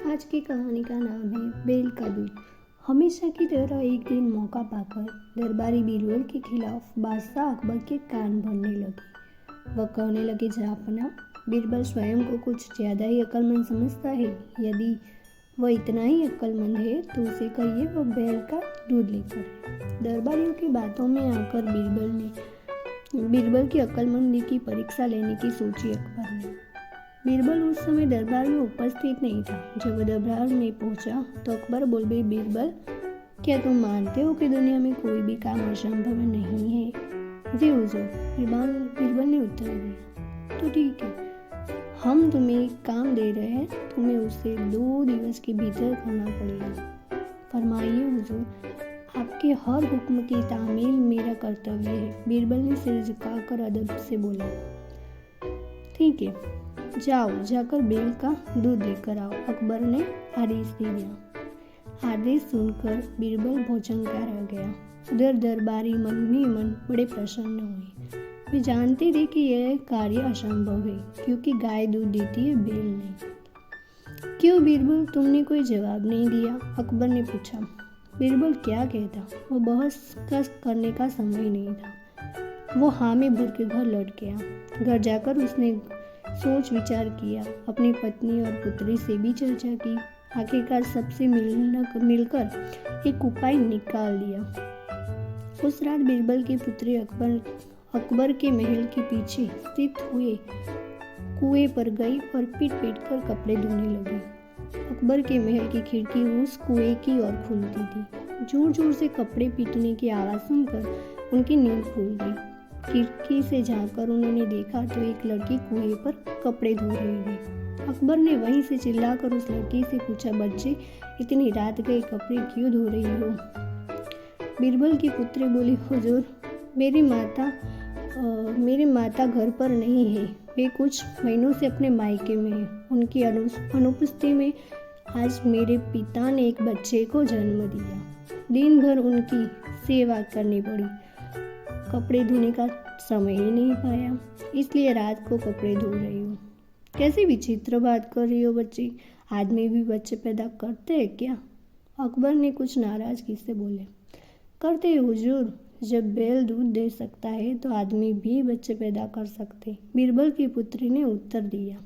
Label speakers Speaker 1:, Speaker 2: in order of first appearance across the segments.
Speaker 1: आज की कहानी का नाम है बेल का दूध। हमेशा की तरह एक दिन मौका पाकर दरबारी बीरबल के खिलाफ बादशाह अकबर के कान भरने लगे। वह कहने लगे, जहाँपनाह, बीरबल स्वयं को कुछ ज़्यादा ही अक्लमंद समझता है। यदि वह इतना ही अक्लमंद है तो उसे कहिए वह बैल का दूध लेकर आए। दरबारियों की बातों में आकर बीरबल की अक्लमंदी की परीक्षा लेने की सोची अकबर ने। बीरबल उस समय दरबार में उपस्थित नहीं था। जब वह दरबार में पहुंचा तो अकबर बोल गए, बीरबल, क्या तुम मानते हो कि दुनिया में कोई भी काम असंभव नहीं है? जी हुजूर, बीरबल ने उत्तर दिया। तो ठीक है, हम तुम्हें एक काम दे रहे हैं, तुम्हें उसे 2 दिवस के भीतर करना पड़ेगा। फरमाइए हुजूर, आपके हर हुक्म की तामील मेरा कर्तव्य है। बीरबल ने सिर झुकाकर अदब से बोला। ठीक है, जाओ, जाकर बेल का दूध लेकर आओ, अकबर ने आदेश दे दिया। आदेश सुनकर बीरबल भोजन का रह गया। उधर दरबारी मन ही मन बड़े प्रसन्न हुए। वे जानते थे कि यह कार्य असंभव है, क्योंकि गाय दूध देती है, बेल नहीं। क्यों बीरबल, तुमने कोई जवाब नहीं दिया? अकबर ने पूछा। बीरबल क्या कहता, वो बहस करने का समय नहीं था। वो हाँ में भर के घर लौट गया। घर जाकर उसने सोच विचार किया, अपनी पत्नी और पुत्री से भी चर्चा की। आखिरकार सबसे मिलकर एक उपाय निकाल दिया। उस रात बीरबल की पुत्री अकबर के महल के पीछे स्थित हुए कुएं पर गई और पीट कर कपड़े धोने लगी। अकबर के महल की खिड़की उस कुएं की ओर खुलती थी। जोर जोर से कपड़े पीटने की आवाज़ सुनकर उनकी नींद खुल गई। खिड़की से झांककर उन्होंने देखा तो एक लड़की कुएं पर कपड़े धो रही थी। अकबर ने वहीं से चिल्लाकर उस लड़की से पूछा, बच्चे, इतनी रात गए कपड़े क्यों धो रही हो? बीरबल की पुत्री बोली, हुजूर, मेरी माता घर पर नहीं है। वे कुछ महीनों से अपने मायके में है। उनकी अनुपस्थिति में आज मेरे पिता ने एक बच्चे को जन्म दिया। दिन भर उनकी सेवा करनी पड़ी, कपड़े धोने का समय ही नहीं पाया, इसलिए रात को कपड़े धो रही हूँ। कैसी विचित्र बात कर रही हो बच्ची, आदमी भी बच्चे पैदा करते हैं क्या? अकबर ने कुछ नाराजगी से बोले। करते हैं हुजूर, जब बैल दूध दे सकता है तो आदमी भी बच्चे पैदा कर सकते, बीरबल की पुत्री ने उत्तर दिया।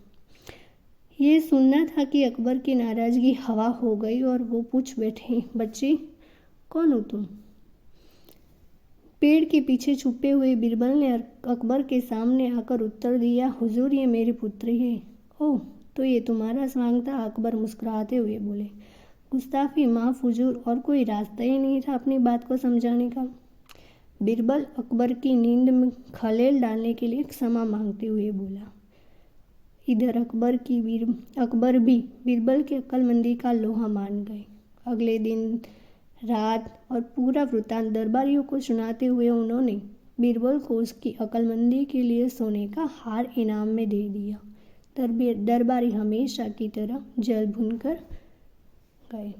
Speaker 1: ये सुनना था कि अकबर की नाराजगी हवा हो गई और वो पूछ बैठे, बच्ची, कौन हो तुम? पेड़ के पीछे छुपे हुए बीरबल ने अकबर के सामने आकर उत्तर दिया, हुजूर, ये मेरी पुत्री है। ओह, तो ये तुम्हारा स्वांग था? अकबर मुस्कुराते हुए बोले। गुस्ताखी माफ हुजूर, और कोई रास्ता ही नहीं था अपनी बात को समझाने का। बीरबल अकबर की नींद में खलेल डालने के लिए क्षमा मांगते हुए बोला। इधर अकबर भी बीरबल की अक्लमंदी का लोहा मान गए। अगले दिन रात और पूरा वृत्तांत दरबारियों को सुनाते हुए उन्होंने बीरबल को उसकी अक्लमंदी के लिए सोने का हार इनाम में दे दिया। दरबारी हमेशा की तरह जल भूनकर गए।